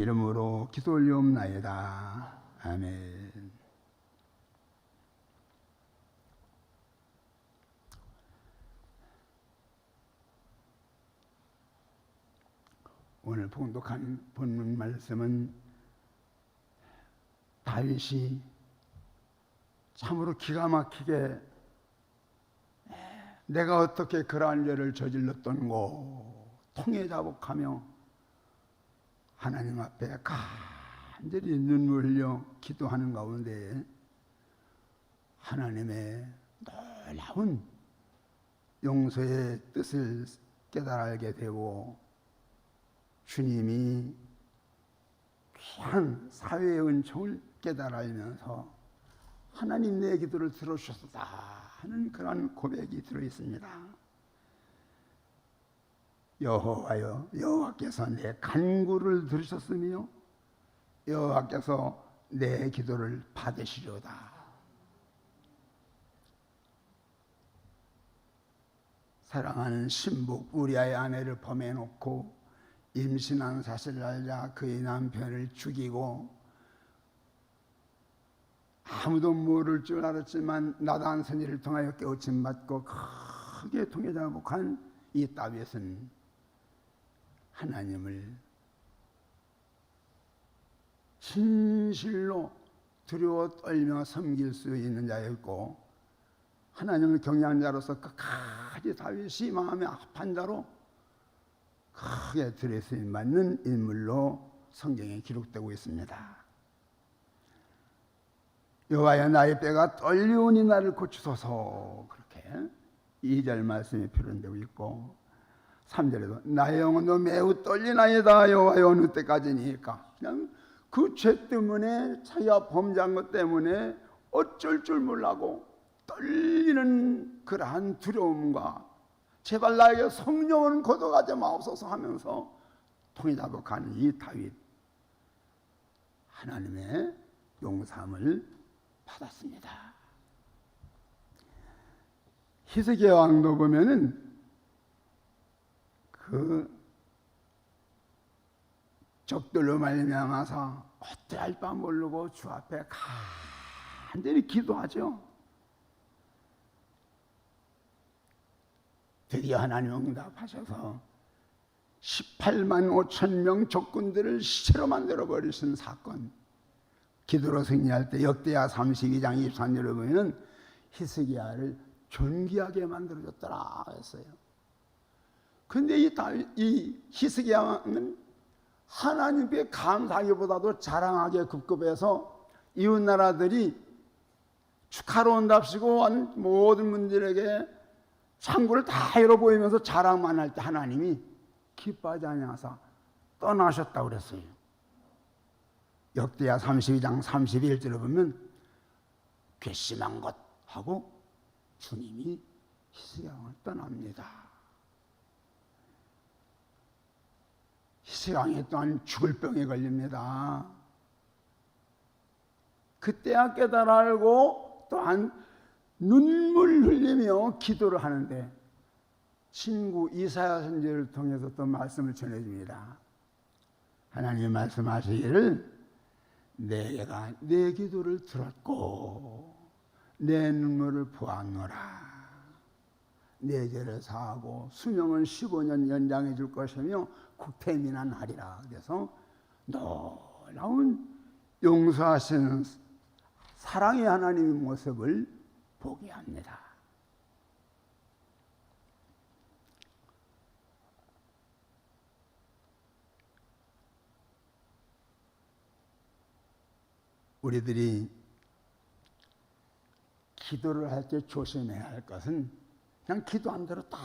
이름으로 기도 올리옵나이다. 아멘. 오늘 봉독한 본문 말씀은 다윗이 참으로 기가 막히게 내가 어떻게 그러한 죄를 저질렀던고 통회자복하며 하나님 앞에 간절히 눈물 흘려 기도하는 가운데 하나님의 놀라운 용서의 뜻을 깨달게 되고 주님이 귀한 사회의 은총을 깨달으면서 하나님 내 기도를 들어주셨다 하는 그런 고백이 들어있습니다. 여호와여, 여호와께서 내 간구를 들으셨으며 여호와께서 내 기도를 받으시려다. 사랑하는 신부 우리아의 아내를 범해놓고 임신한 사실을 알자 그의 남편을 죽이고 아무도 모를 줄 알았지만 나단 선지를 통하여 깨우침 받고 크게 통회자복한 이 다윗은 하나님을 진실로 두려워 떨며 섬길 수 있는 자였고 하나님을 경외하는 자로서 끝까지 다윗이 마음에 합한 자로 크게 들여쓰임 받는 인물로 성경에 기록되고 있습니다. 여호와여 나의 뼈가 떨리오니 나를 고치소서, 그렇게 2절 말씀이 표현되고 있고 3절에도 나의 영혼도 매우 떨리나이다. 여호와여 어느 때까지니까. 그냥 그 죄 때문에 자기가 범죄한 것 때문에 어쩔 줄 몰라고 떨리는 그러한 두려움과 제발 나에게 성령은 거둬가지 마옵소서 하면서 통회자복하는 이 다윗, 하나님의 용서함을 받았습니다. 히스기야 왕도 보면은 그 적들로 말미암아서 어찌할 바 모르고 주 앞에 간절히 기도하죠. 드디어 하나님 응답하셔서 18만 5천 명 적군들을 시체로 만들어 버리신 사건, 기도로 승리할 때 역대하 32장 23절을 보면 히스기야를 존귀하게 만들어줬더라 했어요. 그런데 이 히스기야 왕은 하나님께 감사하기보다도 자랑하게 급급해서 이웃 나라들이 축하로 온답시고 모든 분들에게 창구를 다 열어 보이면서 자랑만 할 때 하나님이 기뻐하지 아니하사 떠나셨다고 그랬어요. 역대하 32장 31절을 보면 괘씸한 것 하고 주님이 히스기야 왕을 떠납니다. 히스기야 왕이 또한 죽을 병에 걸립니다. 그때야 깨달아 알고 또한 눈물 흘리며 기도를 하는데 친구 이사야 선지자를 통해서 또 말씀을 전해줍니다. 하나님이 말씀하시기를 내가 내 기도를 들었고 내 눈물을 보았노라. 내 죄를 사하고 수명은 15년 연장해 줄 것이며 국태민한 하리라. 그래서 놀라운 용서하시는 사랑의 하나님의 모습을 보게 합니다. 우리들이 기도를 할 때 조심해야 할 것은 그냥 기도한 대로 다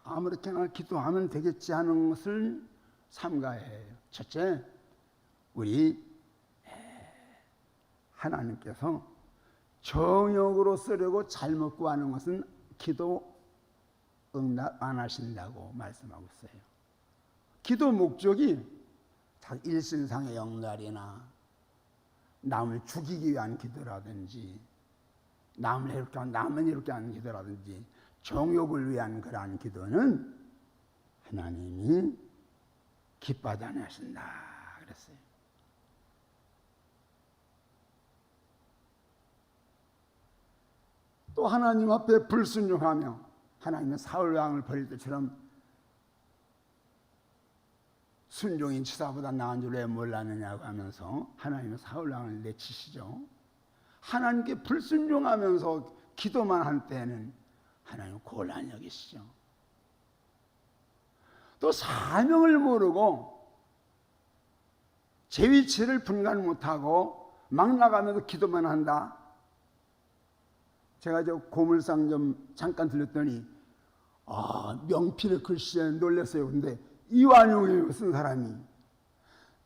아무렇게나 기도하면 되겠지 하는 것을 삼가해야 해요. 첫째, 우리 하나님께서 정욕으로 쓰려고 잘못 구하는 것은 기도 응답 안 하신다고 말씀하고 있어요. 기도 목적이 일신상의 영달이나 남을 죽이기 위한 기도라든지 남은 이렇게 하는 기도라든지 정욕을 위한 그러한 기도는 하나님이 기뻐하지 않으신다 그랬어요. 또 하나님 앞에 불순종하며 하나님의 사울 왕을 버릴 때처럼 순종인 치사보다 나은 줄 왜 몰랐느냐고 하면서 하나님의 사울 왕을 내치시죠. 하나님께 불순종하면서 기도만 할 때는 하나님 곤란히 여기시죠. 또 사명을 모르고 제 위치를 분간 못하고 막 나가면서 기도만 한다. 제가 저 고물상 좀 잠깐 들렸더니 명필의 글씨에 놀랐어요. 근데 이완용이 쓴 사람이,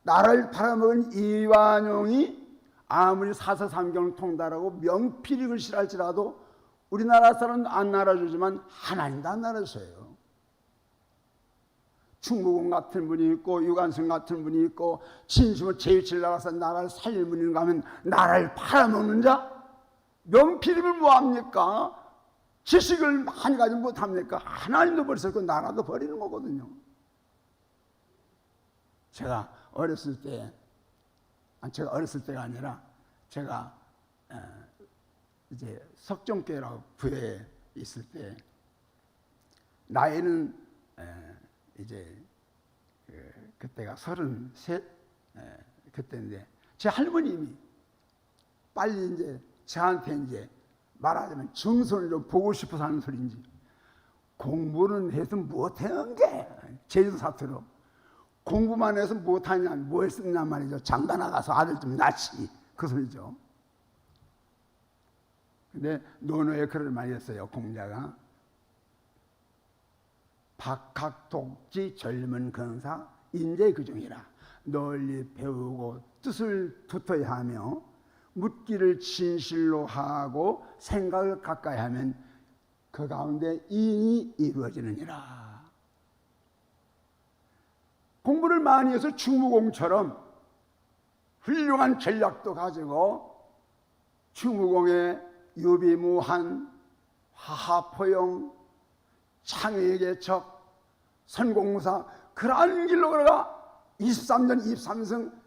나를 팔아먹은 이완용이 아무리 사서삼경을 통달하고 명필의 글씨를 할지라도 우리나라 사람은 안 알아주지만 하나님도 안 알아주세요. 충무공 같은 분이 있고 유관순 같은 분이 있고 진심으로 제 위치를 나가서 나라를 살릴 분인가 하면 나라를 팔아먹는 자? 명필이면 뭐합니까? 지식을 많이 가지고 못합니까? 하나님도 버리고 나라도 버리는 거거든요. 제가 어렸을 때가 아니라 제가 이제 석정교회라고 부에 있을 때 나이는 이제 그때가 33 그때인데 제 할머님이 빨리 이제 저한테 이제 말하자면 정선을 좀 보고 싶어서 하는 소리인지 공부는 해서 못하는 게 제주도 사투로 공부만 해서 못하냐 뭐 했었냐 말이죠. 장가 나가서 아들 좀 낳지 그 소리죠. 근데 논어에 글을 많이 했어요. 공자가 박학독지 젊은 근사 인재 그중이라 널리 배우고 뜻을 두터야 하며 묻기를 진실로 하고 생각을 가까이 하면 그 가운데 이인이 이루어지느니라. 공부를 많이 해서 충무공처럼 훌륭한 전략도 가지고 충무공의 유비무한, 화하포용, 창의개척, 선공사 그러한 길로 걸어가 23년 23성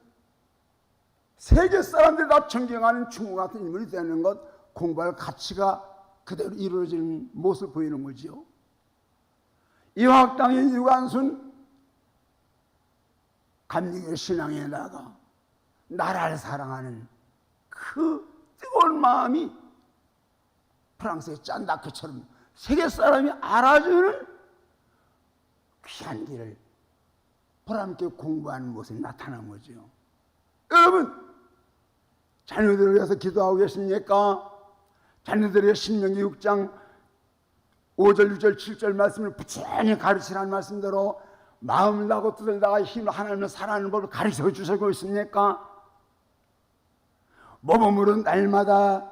세계 사람들이 다 존경하는 충무 같은 인물이 되는 것, 공부할 가치가 그대로 이루어지는 모습을 보이는 거지요. 이화학당인 유관순 감리교 신앙에다가 나라를 사랑하는 그 뜨거운 마음이 프랑스의 짠다크처럼 세계 사람이 알아주는 귀한 길을 보람있게 공부하는 모습이 나타난 거죠. 여러분, 자녀들을 위해서 기도하고 계십니까? 자녀들에게 신명기 6장 5절, 6절, 7절 말씀을 부지런히 가르치라는 말씀대로 마음을 다하고 뜻을 다하 힘을 하나님을 사랑하는 법을 가르쳐 주시고 있습니까? 모범으로 날마다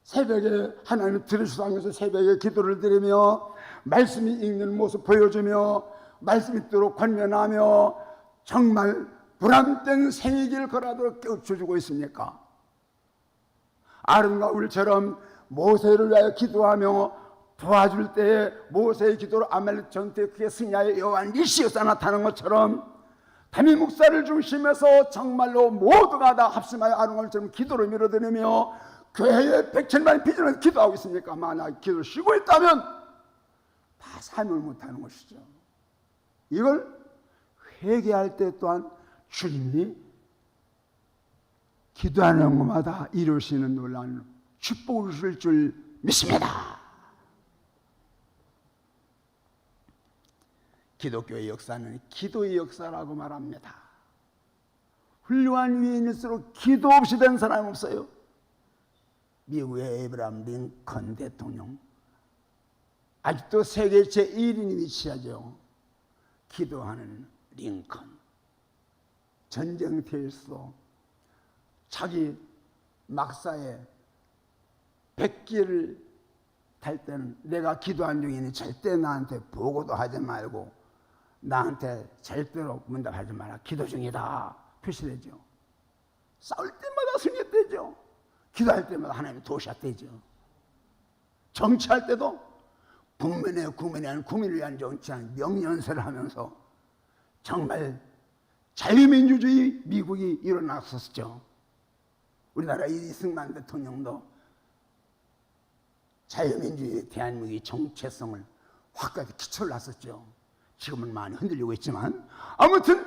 새벽에 하나님을 들으시면서 새벽에 기도를 드리며 말씀이 읽는 모습 보여주며 말씀 있도록 권면하며 정말 불안된 생의 길 걸어도록 깨우쳐주고 있습니까? 아론과 울처럼 모세를 위하여 기도하며 도와줄 때에 모세의 기도로 아말렉 전투에 크게 승리하여 여호와 니시에서 나타나는 것처럼 담임 목사를 중심해서 정말로 모두가 다 합심하여 아론과 울처럼 기도를 밀어드리며 교회에 100천만의 비전을 기도하고 있습니까? 만약 기도를 쉬고 있다면 다 삶을 못하는 것이죠. 이걸 회개할 때 또한 주님이 기도하는 것마다 이루시는 놀라운 축복을 주실 줄 믿습니다. 기독교의 역사는 기도의 역사라고 말합니다. 훌륭한 위인일수록 기도 없이 된 사람이 없어요. 미국의 에이브라함 링컨 대통령 아직도 세계 제1인이 위치하죠. 기도하는 링컨. 전쟁터에서 자기 막사에 백기를 탈 때는 내가 기도한 중이니 절대 나한테 보고도 하지 말고 나한테 절대로 문답하지 마라. 기도 중이다. 표시되죠. 싸울 때마다 승리되죠. 기도할 때마다 하나님이 도우셨대죠. 정치할 때도 국민을 위한 정치한 명연설을 하면서 정말 자유민주주의 미국이 일어났었죠. 우리나라 이승만 대통령도 자유민주주의 대한민국의 정체성을 확고하게 기초를 놨었죠. 지금은 많이 흔들리고 있지만 아무튼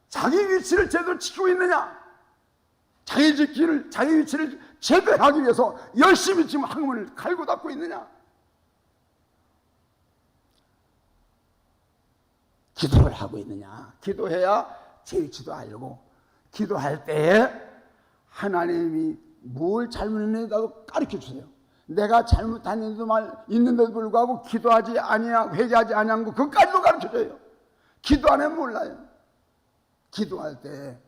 자기 위치를 제대로 지키고 있느냐, 자기 위치를 제대로 하기 위해서 열심히 지금 학문을 갈고 닦고 있느냐, 기도를 하고 있느냐. 기도해야 제 위치도 알고, 기도할 때에 하나님이 뭘 잘못했는지도 가르쳐 주세요. 내가 잘못한 말 있는데도 불구하고 기도하지 아니하고 회개하지 아니한 거 그것까지도 가르쳐 줘요. 기도 안 하면 몰라요. 기도할 때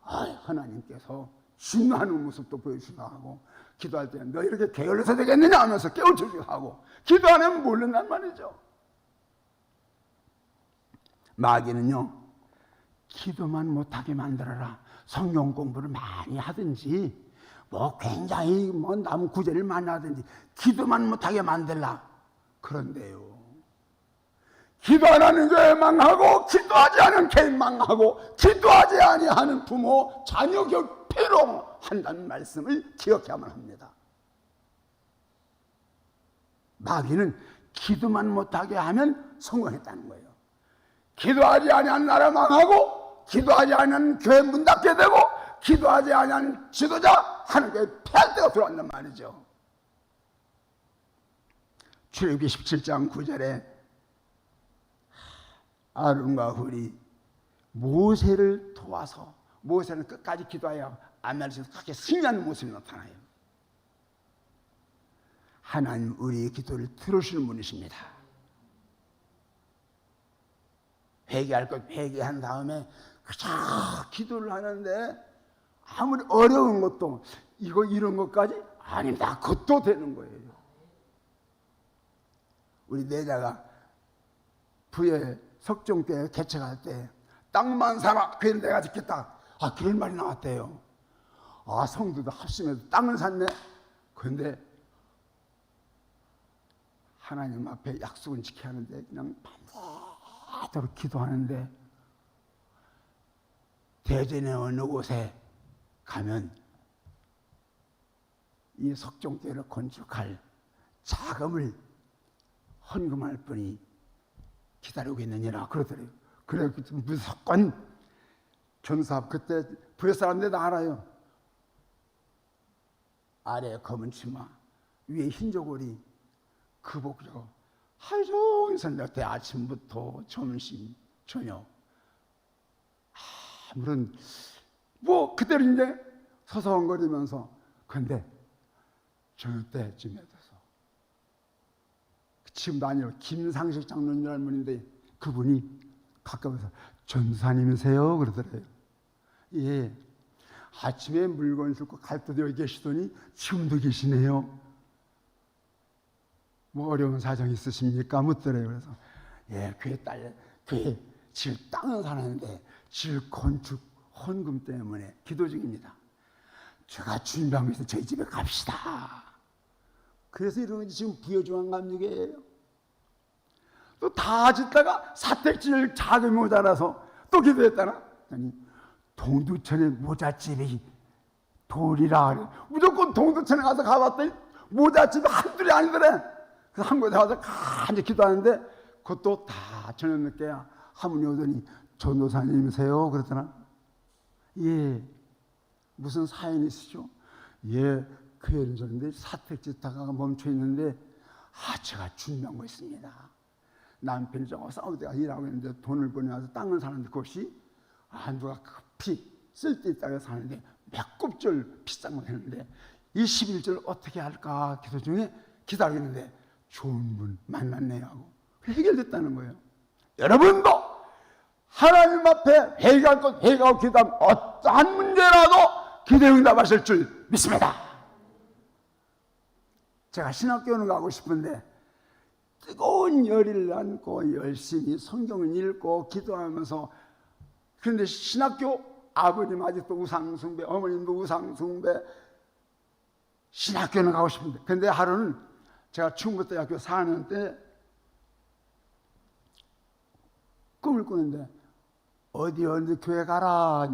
하나님께서 진노하는 모습도 보여주기도 하고, 기도할 때 너 이렇게 게을러서 되겠느냐 하면서 깨우쳐주기도 하고, 기도 안 하면 모른단 말이죠. 마귀는요, 기도만 못하게 만들어라. 성경 공부를 많이 하든지 굉장히 남 구제를 많이 하든지 기도만 못하게 만들라. 그런데요, 기도 안 하는 교회 망하고, 기도하지 않은 개인 망하고, 기도하지 아니하는 부모 자녀 격패로 한다는 말씀을 기억해야만 합니다. 마귀는 기도만 못하게 하면 성공했다는 거예요. 기도하지 아니한 나라 망하고, 기도하지 않은 교회 문 닫게 되고, 기도하지 아니한 지도자 하나님께 패할 때가 들어왔단 말이죠. 출애굽기 17장 9절에 아론과 훌이 모세를 도와서, 모세는 끝까지 기도하여 아말렉에서 그렇게 승리하는 모습이 나타나요. 하나님 우리의 기도를 들으시는 분이십니다. 회개할 것 회개한 다음에 그저 기도를 하는데 아무리 어려운 것도 이런 것까지 아닙니다. 그것도 되는 거예요. 우리 내자가 부여 석종교회 개척할 때 땅만 사라, 그건 내가 짓겠다. 그런 말이 나왔대요. 성도도 합심해서 땅을 샀네. 그런데 하나님 앞에 약속은 지켜야 하는데 그냥 밤새도록 기도하는데, 대전의 어느 곳에 가면 이 석종교회를 건축할 자금을 헌금할 분이 기다리고 있느니라 그러더래요. 그래 무조건 전사합, 그때 부여 사람들 다 알아요. 아래에 검은 치마, 위에 흰 저고리, 그 복저 하루 종일 선교 때 아침부터 점심 저녁 아무런 그때는 이제 서성거리면서, 근데 저녁 때쯤에 돼서 지금도 아니고 김상식 장로님이라는 분인데 그분이 가까워서 전사님이세요? 그러더래요. 예. 아침에 물건 싣고 갈도되어 계시더니 지금도 계시네요. 어려운 사정 있으십니까? 묻더래요. 그래서 교회 질 땅은 사는데 질 건축 헌금 때문에 기도 중입니다. 제가 준비하고 있어서 저희 집에 갑시다. 그래서 이런 게 지금 부여중앙감육이에요. 또 다 짓다가 사택질 자금이 모자라서 또 기도했다나? 아니, 동두천에 모잣집이 돌이라 무조건 동두천에 가서 가봤더니 모잣집이 한둘이 아니더래. 그래서 한 곳에 가서 간절히 기도하는데 그것도 다 저녁 늦게 한 분이 오더니 전도사님이세요? 그러더나? 예. 무슨 사연이 있으시죠? 예. 교회는 저런데 사택짓다가 멈춰 있는데 제가 준비한 거 있습니다. 남편이 저거 사우디가 일하고 있는데 돈을 보내와서 땅을 사는데 그것이 누가 급히 쓸 데 있다고 사는데 몇 곱절 비싼 거 했는데 이 11절 어떻게 할까 기도 중에 기다리고 있는데 좋은 분 만났네요 하고 해결됐다는 거예요. 여러분도 하나님 앞에 회개할 것 회개하고 기도하면 어떠한 문제라도 기도에 응답하실 줄 믿습니다. 제가 신학교는 가고 싶은데 뜨거운 열의를 안고 열심히 성경을 읽고 기도하면서, 그런데 신학교 아버님 아직도 우상숭배, 어머님도 우상숭배, 신학교는 가고 싶은데, 근데 하루는 제가 충북대학교 4학년 때 꿈을 꾸는데 어디 교회 가라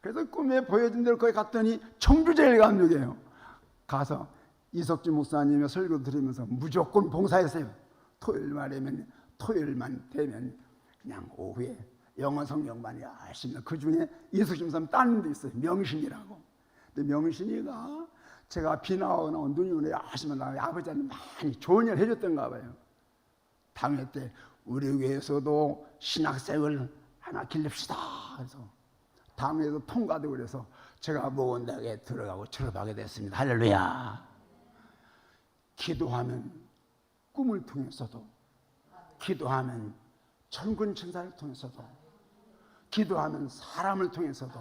그래서 꿈에 보여준 대로 거기 갔더니 청주제일감육이에요. 가서 이석주 목사님의 설교 들으면서 무조건 봉사했어요. 토요일만 되면 그냥 오후에 영어 성경만 열심히. 그 중에 이석주 목사님 다른 데 있어요. 명신이라고. 근데 명신이가 제가 비 나오거나 눈이 오나 열심히 나와요. 아버지한테 많이 좋은 일 해줬던가 봐요. 당회 때 우리 교회에서도 신학생을 하나 길릅시다. 그래서 당회에서 통과되고 그래서 제가 모원대학에 들어가고 졸업하게 됐습니다. 할렐루야. 기도하면 꿈을 통해서도, 기도하면 천군 천사를 통해서도, 기도하면 사람을 통해서도,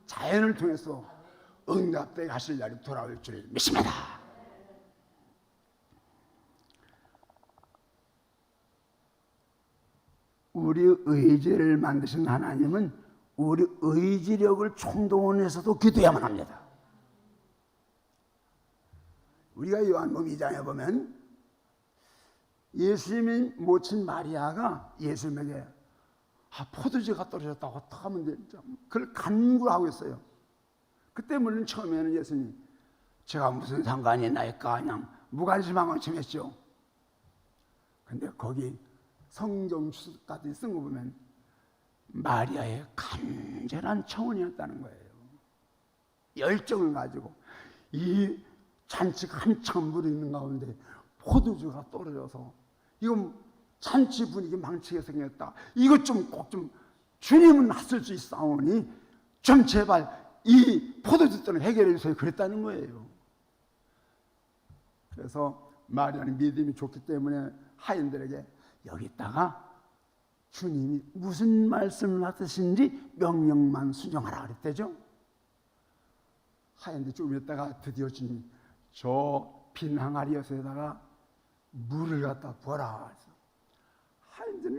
자연을 통해서 응답되게 하실 날이 돌아올 줄 믿습니다. 우리 의지를 만드신 하나님은 우리 의지력을 총동원해서도 기도해야만 합니다. 우리가 요한복음 2장에 보면 예수님이 모친 마리아가 예수님에게 포도주가 떨어졌다고 어떻게 하면 되지? 그걸 간구하고 있어요. 그때 물론 처음에는 예수님 제가 무슨 상관이 나일까 그냥 무관심망청했죠. 근데 거기 성경 추석까지 쓴 거 보면 마리아의 간절한 청원이었다는 거예요. 열정을 가지고 이 잔치가 한참 무르익는 가운데 포도주가 떨어져서 이건 잔치 분위기 망치게 생겼다. 이것 좀 꼭 좀 주님은 하실 수 있사오니 좀 제발 이 포도주 때는 해결해 주세요. 그랬다는 거예요. 그래서 마리아는 믿음이 좋기 때문에 하인들에게 여기다가 주님이 무슨 말씀을 하시는지 명령만 순종하라 그랬대죠. 하인들 좀 있다가 드디어 주님이 저 빈 항아리에다가 물을 갖다 부어라. 하인들이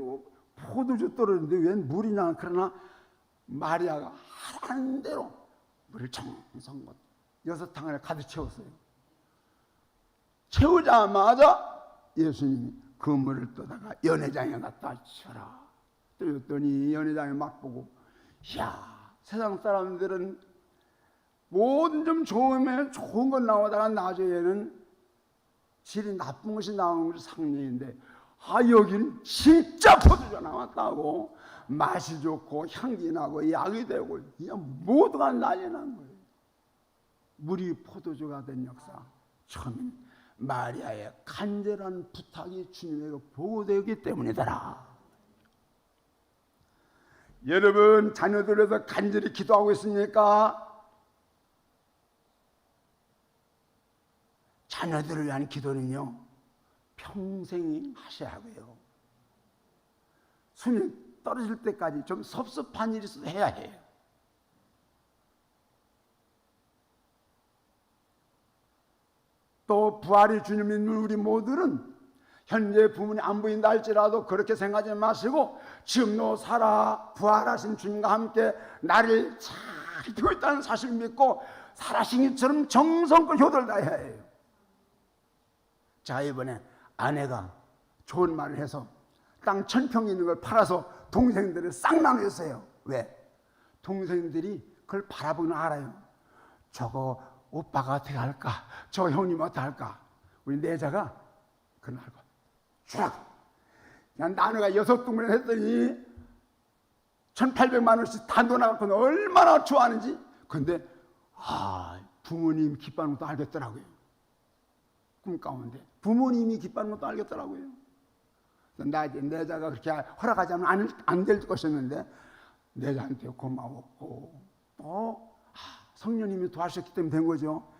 포도주 떨어졌는데 웬 물이냐. 그러나 마리아가 하라는 대로 물을 정성껏 6탕을 가득 채웠어요. 채우자마자 예수님이 그 물을 떠다가 연회장에 갖다 주라. 뜨렸더니 연회장에 막 보고, 이야, 세상 사람들은 모든 좀 좋으면 좋은 것 나오다가 나중에는 질이 나쁜 것이 나오는 것이 상례인데, 여기는 진짜 포도주가 나왔다고 맛이 좋고 향기 나고 약이 되고 그냥 모두가 난리 난 거예요. 물이 포도주가 된 역사, 처음엔 마리아의 간절한 부탁이 주님에게 보고되기 때문이더라. 여러분 자녀들에서 간절히 기도하고 있습니까? 자녀들을 위한 기도는요 평생 하셔야 하고요, 수명 떨어질 때까지 좀 섭섭한 일이 있어도 해야 해요. 또 부활의 주님 믿는 우리 모두는 현재 부모님 안 보인다 할지라도 그렇게 생각하지 마시고 지금도 살아 부활하신 주님과 함께 나를 잘 지키고 있다는 사실을 믿고 살아신 이처럼 정성껏 효도를 다해야 해요. 자, 이번에 아내가 좋은 말을 해서 땅 1000평 있는 걸 팔아서 동생들을 싹 나눠줬어요. 왜? 동생들이 그걸 바라보면 알아요. 저거 오빠가 어떻게 할까? 저 형님 어떻게 할까? 우리 내자가 그걸 알고 쫙 그냥 나누가 6동을 했더니 1800만 원씩 다 넣어놔갖고 얼마나 좋아하는지. 근데 부모님 기뻐하는 것도 알겠더라고요. 꿈 가운데 부모님이 기뻐하는 것도 알겠더라고요. 내자가 그렇게 허락하지 않으면 안 될 것이었는데 내자한테 고마웠고 또 성령님이 도와주셨기 때문에 된 거죠.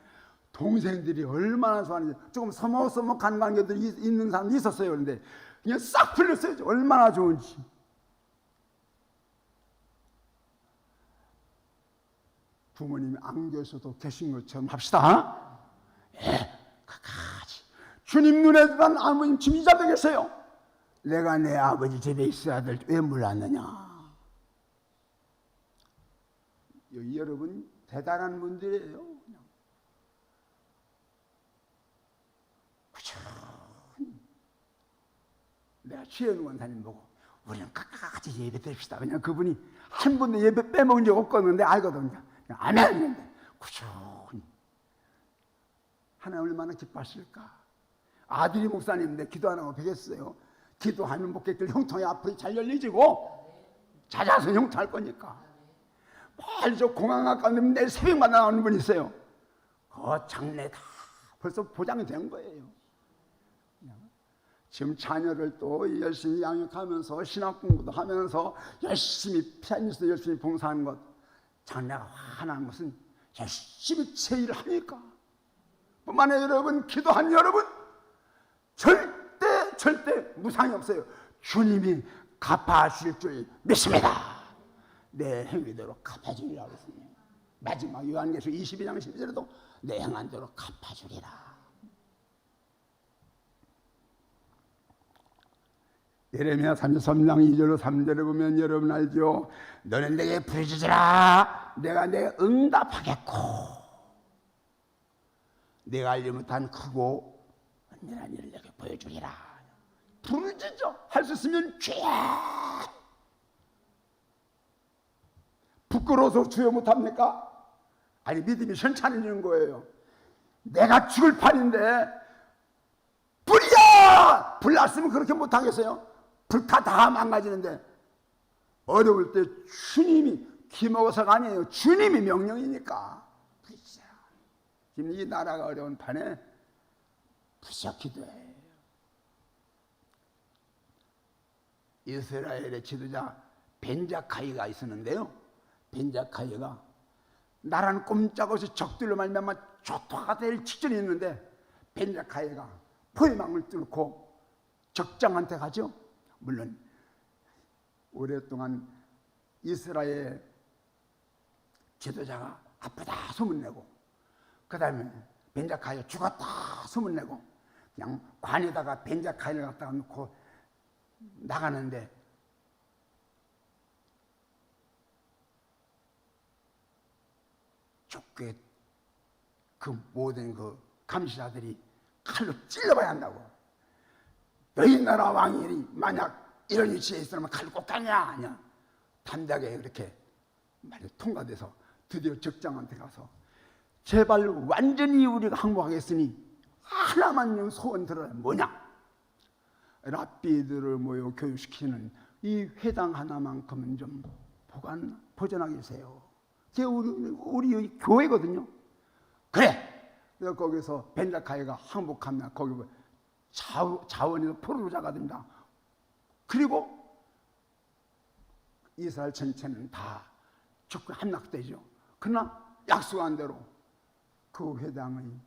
동생들이 얼마나 좋아하는지. 조금 서먹서먹한 관계들이 있는 사람도 있었어요. 그런데 그냥 싹 풀렸어요. 얼마나 좋은지. 부모님이 안 계셔도 계신 것처럼 합시다. 예, 끝까지 주님 눈에 들어간 아버님 집이 이 자리에 계세요. 내가 내 아버지 집에 있어야 될 왜 몰랐느냐. 여러분 대단한 분들이에요. 꾸준히 내가 최현우 원사님 보고 우리는 끝까지 예배 드립시다. 그냥 그분이 한 번도 예배 빼먹은 적 없거든요. 알거든요. 아멘 했는데 꾸준히 하나님 얼마나 기뻐하실까. 아들이 목사님인데 기도 안 하고 되겠어요? 기도하면 목객들 형통이 앞으로 잘 열리지고 찾아서 형통할 거니까. 빨리 저 공항 가는데 내일 새벽마다 나오는 분 있어요. 그 장래 다 벌써 보장이 된 거예요. 지금 자녀를 또 열심히 양육하면서 신학 공부도 하면서 열심히 피아니스트 열심히 봉사하는 것, 장래가 환한 것은 열심히 제 일을 하니까. 뿐만 아니라 여러분, 기도한 여러분 절대 무상이 없어요. 주님이 갚아주실 줄 믿습니다. 내 행위대로 갚아주리라고 했습니다. 마지막 요한계시록 22장 12절에도 내 행한 대로 갚아주리라. 예레미야 33장 2절로 3절에 보면 여러분 알죠? 너는 내게 부르짖으라. 내가 내 응답하겠고 내가 알지 못한 크고 은밀한 일을 내게 보여주리라. 부르짖어. 할 수 있으면 죄야. 부끄러워서 주여 못합니까? 아니, 믿음이 현찮아지는 거예요. 내가 죽을 판인데 불이야! 불 났으면 그렇게 못하겠어요? 불타 다 망가지는데 어려울 때 주님이 기먹어서가 아니에요. 주님이 명령이니까 부르짖어. 지금 이 나라가 어려운 판에 부르짖어 기도해요. 이스라엘의 지도자 벤자카이가 있었는데요. 벤자카이가 나라는 꼼짝없이 적들로 말미암아 초토화가 될 직전에 있는데 벤자카이가 포위망을 뚫고 적장한테 가죠. 물론 오랫동안 이스라엘 지도자가 아프다 소문내고 그 다음에 벤자카이가 죽었다 소문내고 그냥 관에다가 벤자카이를 갖다가 놓고 나가는데 좁게 그 모든 그 감시자들이 칼로 찔러봐야 한다고. 너희 나라 왕이 만약 이런 위치에 있으면 칼을 꼭 가냐 아니야. 담대하게 그렇게 말이 통과돼서 드디어 적장한테 가서 제발 완전히 우리가 항복하겠으니 하나만 소원 들어라. 뭐냐? 랍비들을 모여 교육시키는 이 회당 하나만큼은 좀 보존하게 해주세요. 그게 우리 교회거든요. 그래. 그래서 거기서 벤자카이가 항복하면 거기 자원에서 포로자가 됩니다. 그리고 이스라엘 전체는 다 죽고 함락되죠. 그러나 약속한 대로 그 회당이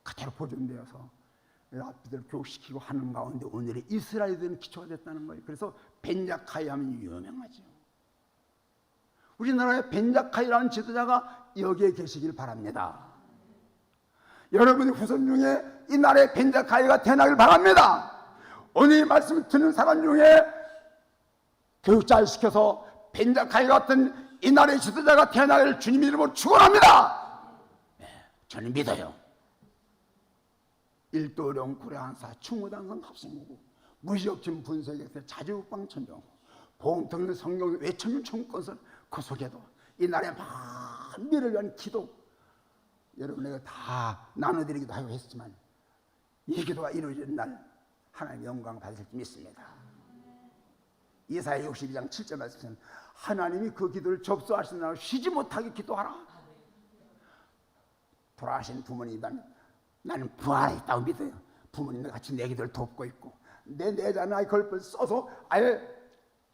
그대로 보존되어서 랍비들을 교육시키고 하는 가운데 오늘의 이스라엘들은 기초가 됐다는 거예요. 그래서 벤자카이 하면 유명하죠. 우리나라에 벤자카이라는 지도자가 여기에 계시길 바랍니다. 여러분의 후손 중에 이 나라의 벤자카이가 태어나길 바랍니다. 오늘 이 말씀을 듣는 사람 중에 교육자를 시켜서 벤자카이 같은 이 나라의 지도자가 태어나길 주님 이름으로 축원합니다. 네, 저는 믿어요. 일도령 구례한사 충무당선 합성무구 무지역진 분석에서 자주국방천정 보험통일 성경 외천문 청구건설 그 속에도 이 나라의 만민을 위한 기도 여러분에게 다 나눠드리기도 하고 했지만 이 기도가 이루어지는 날 하나님의 영광을 받을 줄 믿습니다. 이사야 62장 7절 말씀은 하나님이 그 기도를 접수하시는 날 쉬지 못하게 기도하라. 돌아가신 부모님이면 나는 부활에 있다고 믿어요. 부모님과 같이 내 기도를 돕고 있고 내 내자는 아이 걸음을 써서 아예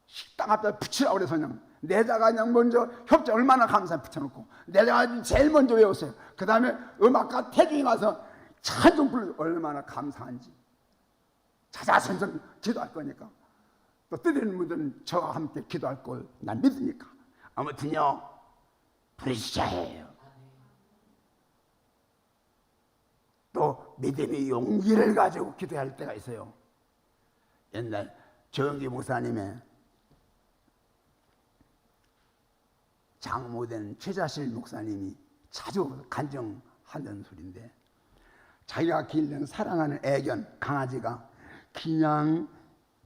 식당 앞에 붙이라고 그래서 그냥 내자가 그냥 먼저 협조 얼마나 감사히 붙여놓고 내자가 제일 먼저 외웠어요. 그 다음에 음악가 태중이 가서 찬송 불러 얼마나 감사한지 자자선선 기도할 거니까 또 뜨리는 분들은 저와 함께 기도할 걸 난 믿으니까 아무튼요 부르짖어야 해요. 또 믿음의 용기를 가지고 기도할 때가 있어요. 옛날 조영기 목사님의 장모된 최자실 목사님이 자주 간증하는 소리인데 자기가 길른 사랑하는 애견 강아지가 그냥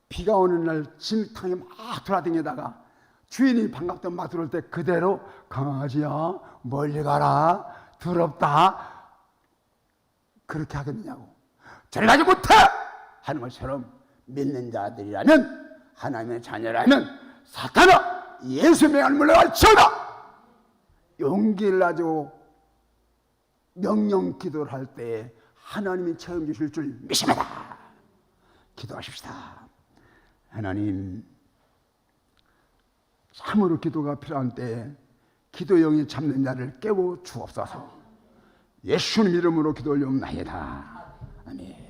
비가 오는 날 진흙탕에 막 돌아다니다가 주인이 반갑다 막 들어올 때 그대로 강아지야 멀리 가라 더럽다 그렇게 하겠느냐고. 저리 가지 못해! 하는 것처럼 믿는 자들이라면, 하나님의 자녀라면 사탄아 예수 명을 물러갈지어다! 용기를 가지고 명령 기도를 할 때 하나님이 체험 주실 줄 믿습니다. 기도하십시다. 하나님, 참으로 기도가 필요한 때 기도 영이 잡는 자를 깨워 주옵소서. 예수님 이름으로 기도 올려옵나이다. 아멘.